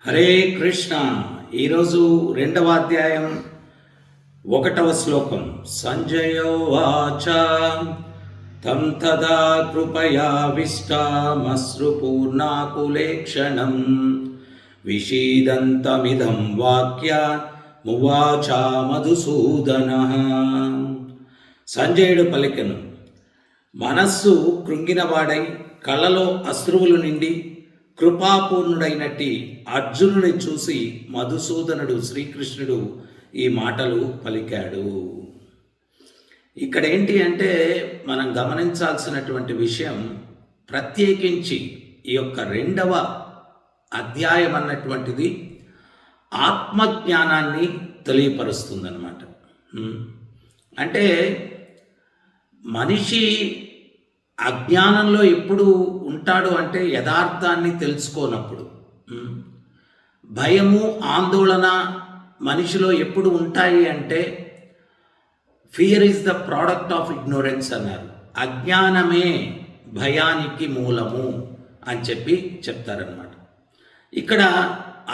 హరే కృష్ణ. ఈరోజు 2వ అధ్యాయం 1వ శ్లోకం. సంజయోవాచ తం తదా కృపయావిష్టామశ్రుపూర్ణాకులేక్షణం విషీదంతమిదం వాక్య మువాచ మధుసూదనః. సంజయుడు పలికెను, మనస్సు కృంగినవాడై కళ్ళలో అశ్రువులు నిండి కృపాపూర్ణుడైనట్టి అర్జునుని చూసి మధుసూదనుడు శ్రీకృష్ణుడు ఈ మాటలు పలికాడు. ఇక్కడ ఏంటి అంటే మనం గమనించాల్సినటువంటి విషయం, ప్రత్యేకించి ఈ యొక్క 2వ అధ్యాయం అన్నటువంటిది ఆత్మజ్ఞానాన్ని తెలియపరుస్తుందన్నమాట. అంటే మనిషి అజ్ఞానంలో ఎప్పుడు ఉంటాడు అంటే యథార్థాన్ని తెలుసుకోనప్పుడు. భయము, ఆందోళన మనిషిలో ఎప్పుడు ఉంటాయి అంటే fear is the product of ignorance అన్నారు. అజ్ఞానమే భయానికి మూలము అని చెప్తారనమాట. ఇక్కడ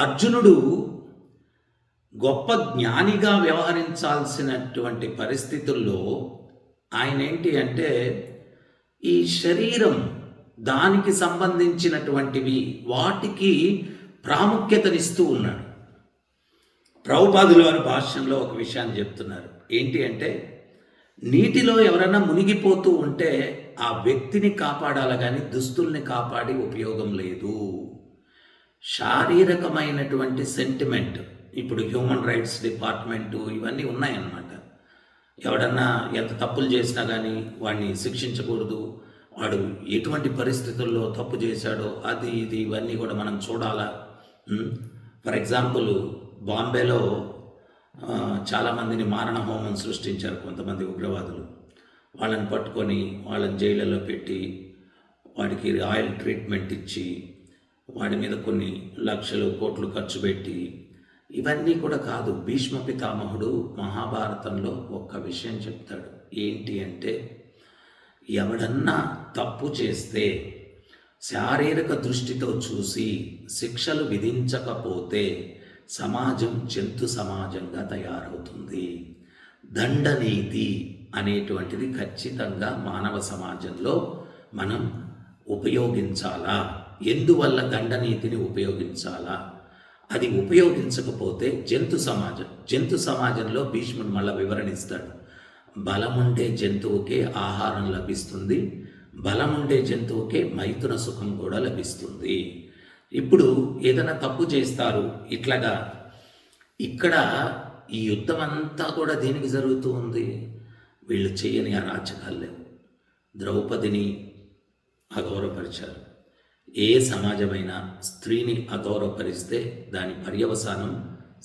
అర్జునుడు గొప్ప జ్ఞానిగా వ్యవహరించాల్సినటువంటి పరిస్థితుల్లో ఆయన ఏంటి అంటే ఈ శరీరం, దానికి సంబంధించినటువంటివి వాటికి ప్రాముఖ్యతనిస్తూ ఉన్నాడు. ప్రభుపాదుల వారి భాష్యంలో ఒక విషయాన్ని చెప్తున్నారు. ఏంటి అంటే నీటిలో ఎవరైనా మునిగిపోతూ ఉంటే ఆ వ్యక్తిని కాపాడాలి కానీ దుస్తుల్ని కాపాడి ఉపయోగం లేదు. శారీరకమైనటువంటి సెంటిమెంట్, ఇప్పుడు హ్యూమన్ రైట్స్ డిపార్ట్మెంటు ఇవన్నీ ఉన్నాయన్నమాట. ఎవడన్నా ఎంత తప్పులు చేసినా కానీ వాడిని శిక్షించకూడదు, వాడు ఎటువంటి పరిస్థితుల్లో తప్పు చేశాడో అది ఇది ఇవన్నీ కూడా మనం చూడాలా. ఫర్ ఎగ్జాంపుల్, బాంబేలో చాలామందిని మారణ హోమం సృష్టించారు కొంతమంది ఉగ్రవాదులు. వాళ్ళని పట్టుకొని వాళ్ళని జైళ్ళలో పెట్టి వాడికి రాయల్ ట్రీట్మెంట్ ఇచ్చి వాడి మీద కొన్ని లక్షలు కోట్లు ఖర్చు పెట్టి, ఇవన్నీ కూడా కాదు. భీష్మ పితామహుడు మహాభారతంలో ఒక్క విషయం చెప్తాడు. ఏంటి అంటే ఎవడన్నా తప్పు చేస్తే శారీరక దృష్టితో చూసి శిక్షలు విధించకపోతే సమాజం జంతు సమాజంగా తయారవుతుంది. దండనీతి అనేటువంటిది ఖచ్చితంగా మానవ సమాజంలో మనం ఉపయోగించాలా. ఎందువల్ల దండనీతిని ఉపయోగించాలా? అది ఉపయోగించకపోతే జంతు సమాజంలో భీష్ముడు మళ్ళీ వివరణిస్తాడు. బలముండే జంతువుకే ఆహారం లభిస్తుంది, బలముండే జంతువుకే మైథున సుఖం కూడా లభిస్తుంది. ఇప్పుడు ఏదైనా తప్పు చేస్తారు ఇట్లాగా, ఇక్కడ ఈ యుద్ధం అంతా కూడా దేనికి జరుగుతూ ఉంది? వీళ్ళు చేయని అరాచకాలు లేవు. ద్రౌపదిని అగౌరవపరిచారు. ఏ సమాజమైనా స్త్రీని అగౌరవపరిస్తే దాని పర్యవసానం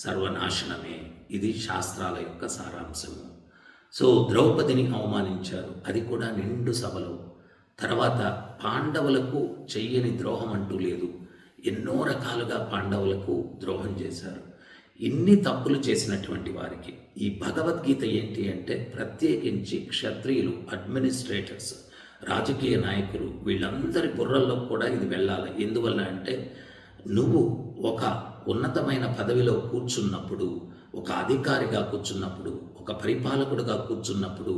సర్వనాశనమే. ఇది శాస్త్రాల యొక్క సారాంశము. సో ద్రౌపదిని అవమానించారు, అది కూడా నిండు సభలో. తర్వాత పాండవులకు చెయ్యని ద్రోహం అంటూ లేదు. ఎన్నో రకాలుగా పాండవులకు ద్రోహం చేశారు. ఇన్ని తప్పులు చేసినటువంటి వారికి ఈ భగవద్గీత ఏంటి అంటే ప్రత్యేకించి క్షత్రియులు, అడ్మినిస్ట్రేటర్స్, రాజకీయ నాయకులు, వీళ్ళందరి బుర్రల్లో కూడా ఇది వెళ్ళాలి. ఎందువల్ల అంటే నువ్వు ఒక ఉన్నతమైన పదవిలో కూర్చున్నప్పుడు, ఒక అధికారిగా కూర్చున్నప్పుడు, ఒక పరిపాలకుడుగా కూర్చున్నప్పుడు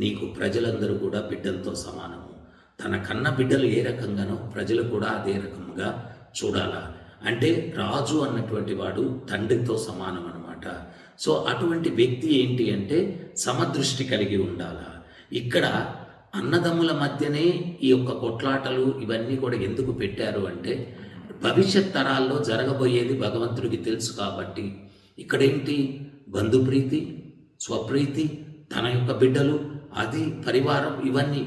నీకు ప్రజలందరూ కూడా బిడ్డలతో సమానము. తన కన్న బిడ్డలు ఏ రకంగానో ప్రజలు కూడా అదే రకంగా చూడాలా. అంటే రాజు అన్నటువంటి వాడు తండ్రితో సమానం అన్నమాట. సో అటువంటి వ్యక్తి ఏంటి అంటే సమదృష్టి కలిగి ఉండాలా. ఇక్కడ అన్నదమ్ముల మధ్యనే ఈ యొక్క కొట్లాటలు ఇవన్నీ కూడా ఎందుకు పెట్టారు అంటే భవిష్యత్ తరాల్లో జరగబోయేది భగవంతుడికి తెలుసు కాబట్టి. ఇక్కడేంటి? బంధుప్రీతి, స్వప్రీతి, తన యొక్క బిడ్డలు, అది పరివారం, ఇవన్నీ.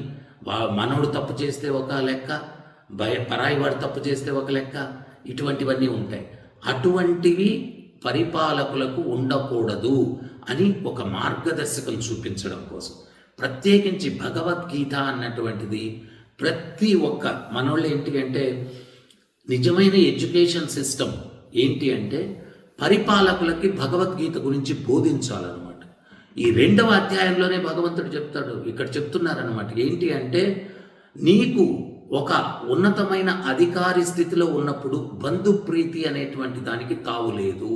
మనవడు తప్పు చేస్తే ఒక లెక్క, పరాయి వాడు తప్పు చేస్తే ఒక లెక్క, ఇటువంటివన్నీ ఉంటాయి. అటువంటివి పరిపాలకులకు ఉండకూడదు అని ఒక మార్గదర్శకం చూపించడం కోసం ప్రత్యేకించి భగవద్గీత అన్నటువంటిది ప్రతి ఒక్క మనోళ్ళు ఏంటి అంటే నిజమైన ఎడ్యుకేషన్ సిస్టమ్ ఏంటి అంటే పరిపాలకులకి భగవద్గీత గురించి బోధించాలన్నమాట. ఈ 2వ అధ్యాయంలోనే భగవంతుడు చెప్తాడు, ఇక్కడ చెప్తున్నారన్నమాట. ఏంటి అంటే నీకు ఒక ఉన్నతమైన అధికారి స్థితిలో ఉన్నప్పుడు బంధుప్రీతి అనేటువంటి దానికి తావు లేదు.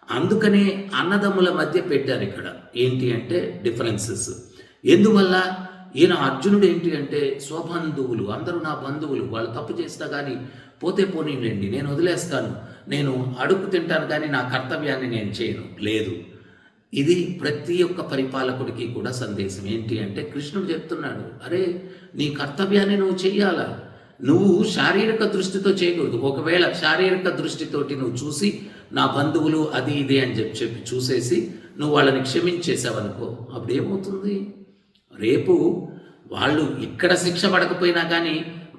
అందుకనే అన్నదమ్ముల మధ్య పెట్టారు ఇక్కడ. ఏంటి అంటే డిఫరెన్సెస్. ఎందువల్ల ఈయన అర్జునుడు ఏంటి అంటే స్వబంధువులు, అందరూ నా బంధువులు, వాళ్ళు తప్పు చేసినా కానీ పోతే పోనీలేండి, నేను వదిలేస్తాను, నేను అడుగు తింటాను కానీ నా కర్తవ్యాన్ని నేను చేయను లేదు. ఇది ప్రతి ఒక్క పరిపాలకుడికి కూడా సందేశం. ఏంటి అంటే కృష్ణుడు చెప్తున్నాడు, అరే నీ కర్తవ్యాన్ని నువ్వు చెయ్యాలా, నువ్వు శారీరక దృష్టితో చేయకూడదు. ఒకవేళ శారీరక దృష్టితోటి నువ్వు చూసి నా బంధువులు అది ఇది అని చెప్పి చూసేసి నువ్వు వాళ్ళని క్షమించేసావనుకో, అప్పుడు ఏమవుతుంది? రేపు వాళ్ళు ఇక్కడ శిక్ష పడకపోయినా కానీ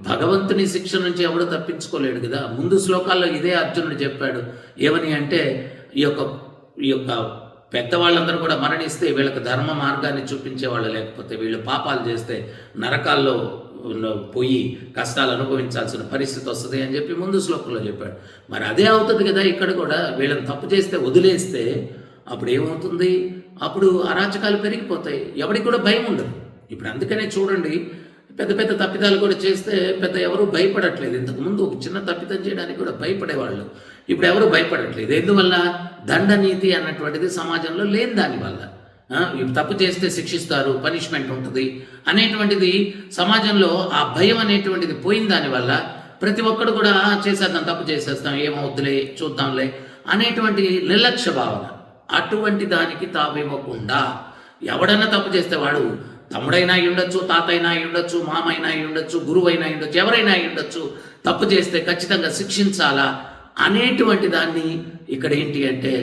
భగవంతుని శిక్ష నుంచి ఎవడు తప్పించుకోలేడు కదా. ముందు శ్లోకాల్లో ఇదే అర్జునుడు చెప్పాడు. ఏమని అంటే ఈ యొక్క పెద్దవాళ్ళందరూ కూడా మరణిస్తే వీళ్ళకి ధర్మ మార్గాన్ని చూపించేవాళ్ళు లేకపోతే వీళ్ళు పాపాలు చేస్తే నరకాల్లో పోయి కష్టాలు అనుభవించాల్సిన పరిస్థితి వస్తుంది అని చెప్పి ముందు శ్లోకంలో చెప్పాడు. మరి అదే అవుతుంది కదా ఇక్కడ కూడా. వీళ్ళని తప్పు చేస్తే వదిలేస్తే అప్పుడు ఏమవుతుంది? అప్పుడు అరాచకాలు పెరిగిపోతాయి, ఎవరికి కూడా భయం ఉండదు. ఇప్పుడు అందుకనే చూడండి, పెద్ద పెద్ద తప్పిదాలు కూడా చేస్తే పెద్ద ఎవరు భయపడట్లేదు. ఇంతకుముందు ఒక చిన్న తప్పిదం చేయడానికి కూడా భయపడేవాళ్ళు, ఇప్పుడు ఎవరు భయపడట్లేదు. ఎందువల్ల? దండనీతి అన్నటువంటిది సమాజంలో లేని దానివల్ల. తప్పు చేస్తే శిక్షిస్తారు, పనిష్మెంట్ ఉంటుంది అనేటువంటిది సమాజంలో ఆ భయం అనేటువంటిది పోయిన దానివల్ల ప్రతి ఒక్కడు కూడా చేసేద్దాం, తప్పు చేసేస్తాం, ఏమవుద్దులే చూద్దాంలే అనేటువంటి నిర్లక్ష్య భావన. అటువంటి దానికి తావివ్వకుండా ఎవడన్నా తప్పు చేస్తే వాడు తమ్ముడైనా ఉండొచ్చు, తాతైనా ఉండొచ్చు, మామైనా ఉండొచ్చు, గురువైనా ఉండొచ్చు, ఎవరైనా ఉండొచ్చు, తప్పు చేస్తే ఖచ్చితంగా శిక్షించాలా అనేటువంటి దాన్ని ఇక్కడ ఏంటి అంటే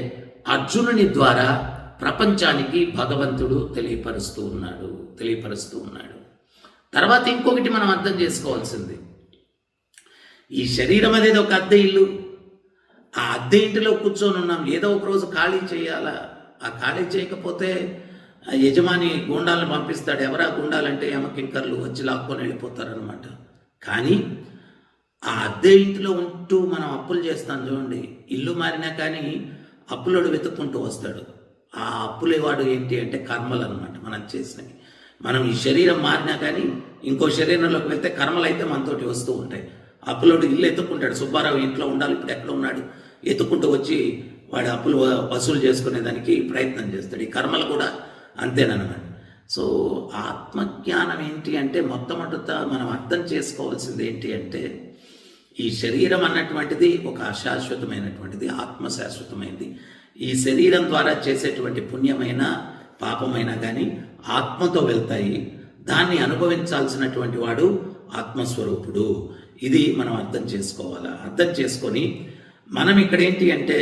అర్జునుని ద్వారా ప్రపంచానికి భగవంతుడు తెలియపరుస్తూ ఉన్నాడు. తర్వాత ఇంకొకటి మనం అర్థం చేసుకోవాల్సింది, ఈ శరీరం అనేది ఒక అద్దె ఇల్లు. ఆ అద్దె ఇంటిలో కూర్చొని ఉన్నాం, ఏదో ఒక రోజు ఖాళీ చేయాలా. ఆ ఖాళీ చేయకపోతే యజమాని గుండాలను పంపిస్తాడు. ఎవరా గుండాలంటే యమకింకర్లు వచ్చి లాక్కొని వెళ్ళిపోతారనమాట. కానీ ఆ అద్దె ఇంటిలో ఉంటూ మనం అప్పులు చేస్తాం చూడండి, ఇల్లు మారినా కానీ అప్పులోడు వెతుక్కుంటూ వస్తాడు. ఆ అప్పులేవాడు ఏంటి అంటే కర్మలు అనమాట, మనం చేసినవి. మనం ఈ శరీరం మారినా కానీ ఇంకో శరీరంలోకి వెళ్తే కర్మలు అయితే మనతోటి వస్తూ ఉంటాయి. అప్పులోడు ఇల్లు ఎత్తుక్కుంటాడు, సుబ్బారావు ఇంట్లో ఉండాలి, ఇప్పుడు ఎక్కడ ఉన్నాడు, ఎత్తుక్కుంటూ వచ్చి వాడి అప్పులు వసూలు చేసుకునేదానికి ప్రయత్నం చేస్తాడు. ఈ కర్మలు కూడా అంతేనమాట. సో ఆత్మజ్ఞానం ఏంటి అంటే మొట్టమొదట మనం అర్థం చేసుకోవాల్సింది ఏంటి అంటే ఈ శరీరం అన్నటువంటిది ఒక అశాశ్వతమైనటువంటిది, ఆత్మ శాశ్వతమైనది. ఈ శరీరం ద్వారా చేసేటువంటి పుణ్యమైన పాపమైనా కానీ ఆత్మతో వెళ్తాయి. దాన్ని అనుభవించాల్సినటువంటి వాడు ఆత్మస్వరూపుడు. ఇది మనం అర్థం చేసుకోవాలా. అర్థం చేసుకొని మనం ఇక్కడ ఏంటి అంటే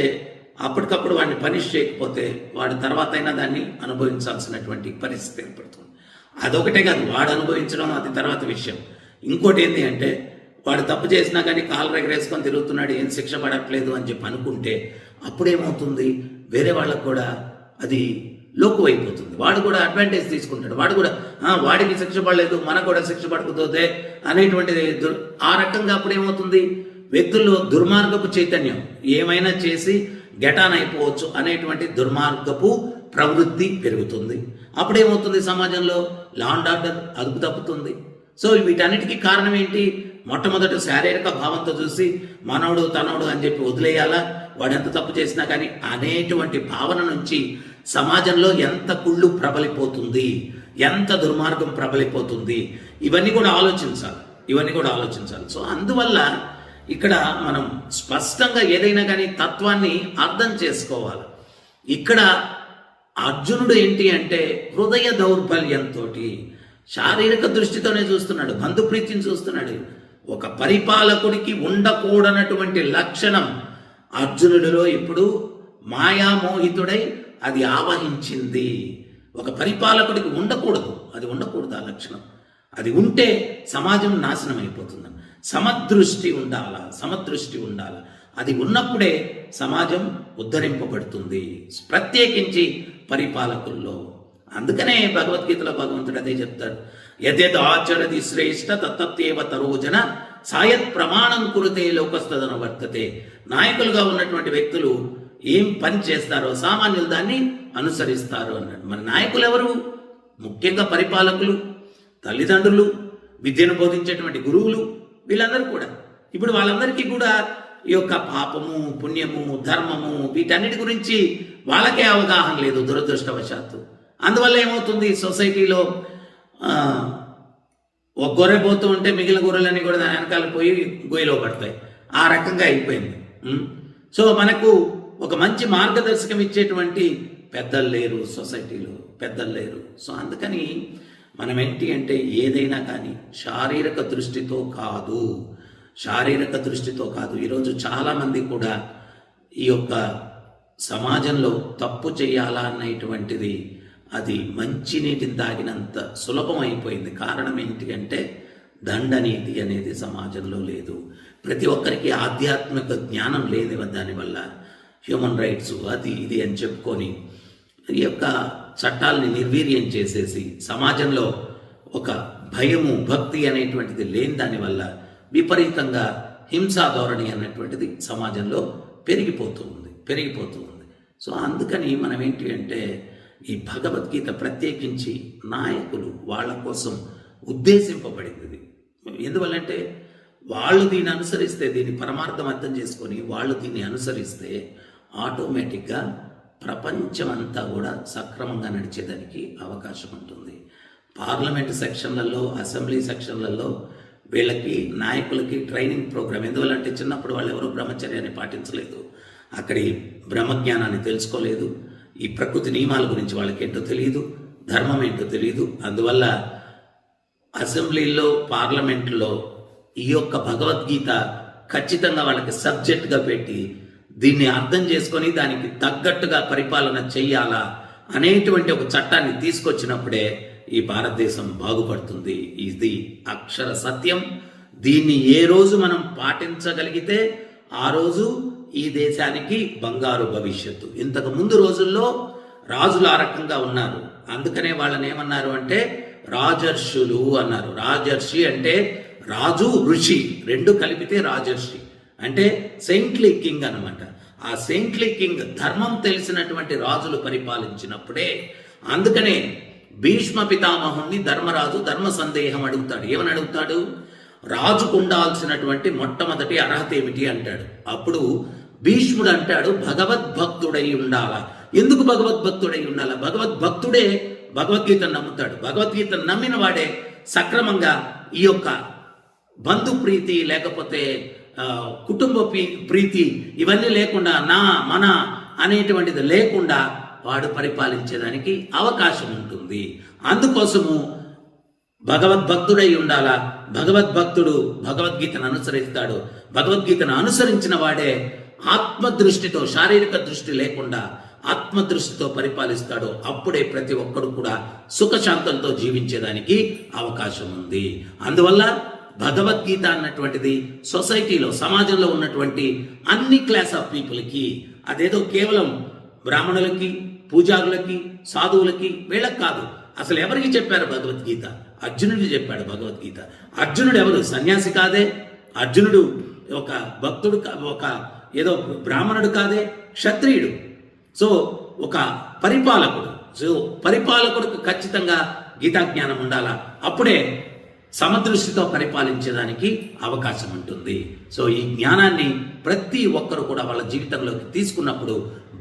అప్పటికప్పుడు వాడిని పనిష్ చేయకపోతే వాడి తర్వాత అయినా దాన్ని అనుభవించాల్సినటువంటి పరిస్థితి ఏర్పడుతుంది. అదొకటే కాదు, వాడు అనుభవించడం అది తర్వాత విషయం. ఇంకోటి ఏంటి అంటే వాడు తప్పు చేసినా కానీ కాలు రెగరేసుకొని తిరుగుతున్నాడు, ఏం శిక్ష పడట్లేదు అని చెప్పి అనుకుంటే అప్పుడేమవుతుంది? వేరే వాళ్ళకు కూడా అది లోకువైపోతుంది. వాడు కూడా అడ్వాంటేజ్ తీసుకుంటాడు. వాడు కూడా వాడికి శిక్ష పడలేదు, మనకు కూడా శిక్ష పడుకుతుందే అనేటువంటిది. ఆ రకంగా అప్పుడేమవుతుంది? వ్యక్తుల్లో దుర్మార్గపు చైతన్యం, ఏమైనా చేసి గెటాన్ అయిపోవచ్చు అనేటువంటి దుర్మార్గపు ప్రవృత్తి పెరుగుతుంది. అప్పుడేమవుతుంది? సమాజంలో లా అండ్ ఆర్డర్ అదుపు తప్పుతుంది. సో వీటన్నిటికీ కారణం ఏంటి? మొట్టమొదట శారీరక భావంతో చూసి మనోడు తనోడు అని చెప్పి వదిలేయాలా, వాడెంత తప్పు చేసినా కానీ అనేటువంటి భావన నుంచి సమాజంలో ఎంత కుళ్ళు ప్రబలిపోతుంది, ఎంత దుర్మార్గం ప్రబలిపోతుంది, ఇవన్నీ కూడా ఆలోచించాలి. సో అందువల్ల ఇక్కడ మనం స్పష్టంగా ఏదైనా కానీ తత్వాన్ని అర్థం చేసుకోవాలి. ఇక్కడ అర్జునుడు ఏంటి అంటే హృదయ దౌర్బల్యంతో శారీరక దృష్టితోనే చూస్తున్నాడు, బంధుప్రీతిని చూస్తున్నాడు. ఒక పరిపాలకుడికి ఉండకూడనటువంటి లక్షణం అర్జునుడిలో ఇప్పుడు మాయామోహితుడై అది ఆవహించింది. ఒక పరిపాలకుడికి ఉండకూడదు ఆ లక్షణం. అది ఉంటే సమాజం నాశనం అయిపోతుంది. సమదృష్టి ఉండాల. అది ఉన్నప్పుడే సమాజం ఉద్ధరింపబడుతుంది, ప్రత్యేకించి పరిపాలకుల్లో. అందుకనే భగవద్గీతలో భగవంతుడు అదే చెప్తాడు, యద్యద్ ఆచరతి శ్రేష్ఠ తత్తేవ తరోజన సాయత్ ప్రమాణం కురుతే లోకస్తదన వర్తతే. నాయకులుగా ఉన్నటువంటి వ్యక్తులు ఏం పని చేస్తారో సామాన్యులు దాన్ని అనుసరిస్తారు అన్నాడు. మన నాయకులు ఎవరు? ముఖ్యంగా పరిపాలకులు, తల్లిదండ్రులు, విద్యను బోధించేటువంటి గురువులు, వీళ్ళందరూ కూడా ఇప్పుడు వాళ్ళందరికీ కూడా ఈ యొక్క పాపము, పుణ్యము, ధర్మము వీటన్నిటి గురించి వాళ్ళకే అవగాహన లేదు దురదృష్టవశాత్తు. అందువల్ల ఏమవుతుంది, సొసైటీలో ఒక గొర్రె పోతూ ఉంటే మిగిలిన గొర్రెలన్నీ కూడా దాని వెనకాల పోయి గొయ్యిలో పడతాయి. ఆ రకంగా అయిపోయింది. సో మనకు ఒక మంచి మార్గదర్శకం ఇచ్చేటువంటి పెద్దలు లేరు, సొసైటీలో పెద్దలు లేరు. సో అందుకని మనం ఏంటి అంటే ఏదైనా కానీ శారీరక దృష్టితో కాదు. ఈరోజు చాలామంది కూడా ఈ యొక్క సమాజంలో తప్పు చేయాలా అనేటువంటిది అది మంచినీటిని తాగినంత సులభం అయిపోయింది. కారణం ఏంటి అంటే దండనీతి అనేది సమాజంలో లేదు. ప్రతి ఒక్కరికి ఆధ్యాత్మిక జ్ఞానం లేదు. దానివల్ల హ్యూమన్ రైట్స్ అది ఇది అని చెప్పుకొని ఈ యొక్క చట్టాలని నిర్వీర్యం చేసేసి సమాజంలో ఒక భయము, భక్తి అనేటువంటిది లేని దానివల్ల విపరీతంగా హింసా ధోరణి అన్నటువంటిది సమాజంలో పెరిగిపోతూ ఉంది. సో అందుకని మనం ఏంటి అంటే ఈ భగవద్గీత ప్రత్యేకించి నాయకులు వాళ్ళ కోసం ఉద్దేశింపబడింది. ఎందువల్లంటే వాళ్ళు దీన్ని అనుసరిస్తే, దీని పరమార్థం అర్థం చేసుకొని వాళ్ళు దీన్ని అనుసరిస్తే ఆటోమేటిక్గా ప్రపంచం అంతా కూడా సక్రమంగా నడిచేదానికి అవకాశం ఉంటుంది. పార్లమెంట్ సెక్షన్లలో, అసెంబ్లీ సెక్షన్లలో వీళ్ళకి నాయకులకి ట్రైనింగ్ ప్రోగ్రామ్. ఎందువల్లంటే చిన్నప్పుడు వాళ్ళు ఎవరో బ్రహ్మచర్యాన్ని పాటించలేదు, అక్కడి బ్రహ్మజ్ఞానాన్ని తెలుసుకోలేదు, ఈ ప్రకృతి నియమాల గురించి వాళ్ళకి ఏంటో తెలియదు, ధర్మం ఏంటో తెలియదు. అందువల్ల అసెంబ్లీలో, పార్లమెంట్లో ఈ యొక్క భగవద్గీత ఖచ్చితంగా వాళ్ళకి సబ్జెక్ట్గా పెట్టి దీన్ని అర్థం చేసుకొని దానికి తగ్గట్టుగా పరిపాలన చెయ్యాలా అనేటువంటి ఒక చట్టాన్ని తీసుకొచ్చినప్పుడే ఈ భారతదేశం బాగుపడుతుంది. ఇది అక్షర సత్యం. దీన్ని ఏ రోజు మనం పాటించగలిగితే ఆ రోజు ఈ దేశానికి బంగారు భవిష్యత్తు. ఇంతకు ముందు రోజుల్లో రాజులు ఆ రకంగా ఉన్నారు. అందుకనే వాళ్ళని ఏమన్నారు అంటే రాజర్షులు అన్నారు. రాజర్షి అంటే రాజు, ఋషి రెండు కలిపితే రాజర్షి అంటే సెయింట్లీ కింగ్ అనమాట. ఆ సెయింట్లీ కింగ్ ధర్మం తెలిసినటువంటి రాజులు పరిపాలించినప్పుడే. అందుకనే భీష్మ పితామహుణ్ణి ధర్మరాజు ధర్మ సందేహం అడుగుతాడు. ఏమని అడుగుతాడు? రాజుకు ఉండాల్సినటువంటి మొట్టమొదటి అర్హత ఏమిటి అంటాడు. అప్పుడు భీష్ముడు అంటాడు భగవద్భక్తుడై ఉండాలా. ఎందుకు భగవద్భక్తుడై ఉండాలా? భగవద్భక్తుడే భగవద్గీతను నమ్ముతాడు. భగవద్గీతను నమ్మిన వాడే సక్రమంగా ఈ యొక్క బంధు ప్రీతి లేకపోతే కుటుంబ ప్రీతి ఇవన్నీ లేకుండా నా మన అనేటువంటిది లేకుండా వాడు పరిపాలించేదానికి అవకాశం ఉంటుంది. అందుకోసము భగవద్భక్తుడై ఉండాలా. భగవద్భక్తుడు భగవద్గీతను అనుసరిస్తాడు. భగవద్గీతను అనుసరించిన వాడే ఆత్మదృష్టితో, శారీరక దృష్టి లేకుండా ఆత్మదృష్టితో పరిపాలిస్తాడు. అప్పుడే ప్రతి ఒక్కడు కూడా సుఖశాంతంతో జీవించేదానికి అవకాశం ఉంది. అందువల్ల భగవద్గీత అన్నటువంటిది సొసైటీలో, సమాజంలో ఉన్నటువంటి అన్ని క్లాస్ ఆఫ్ పీపుల్కి, అదేదో కేవలం బ్రాహ్మణులకి, పూజారులకి, సాధువులకి వీళ్ళకి కాదు. అసలు ఎవరికి చెప్పారు భగవద్గీత? అర్జునుడికి చెప్పాడు భగవద్గీత. అర్జునుడు ఎవరు? సన్యాసి కాదే. అర్జునుడు ఒక భక్తుడు, ఒక ఏదో బ్రాహ్మణుడు కాదే, క్షత్రియుడు. సో ఒక పరిపాలకుడు. సో పరిపాలకుడికి ఖచ్చితంగా గీతా జ్ఞానం ఉండాలా. అప్పుడే సమదృష్టితో పరిపాలించేదానికి అవకాశం ఉంటుంది. సో ఈ జ్ఞానాన్ని ప్రతి ఒక్కరు కూడా వాళ్ళ జీవితంలోకి తీసుకున్నప్పుడు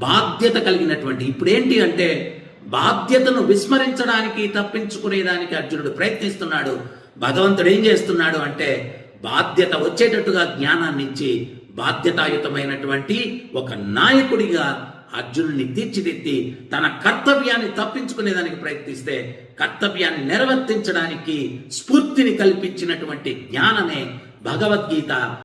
బాధ్యత కలిగినటువంటి, ఇప్పుడేంటి అంటే బాధ్యతను విస్మరించడానికి, తప్పించుకునేదానికి అర్జునుడు ప్రయత్నిస్తున్నాడు. భగవంతుడు ఏం చేస్తున్నాడు అంటే బాధ్యత వచ్చేటట్టుగా జ్ఞానాన్ని ఇచ్చి బాధ్యతాయుతమైనటువంటి ఒక నాయకుడిగా అర్జునుడిని తీర్చిదిద్ది తన కర్తవ్యాన్ని తప్పించుకునేదానికి ప్రయత్నిస్తే కర్తవ్యాన్ని నిర్వర్తించడానికి స్ఫూర్తిని కల్పించినటువంటి జ్ఞానమే భగవద్గీత.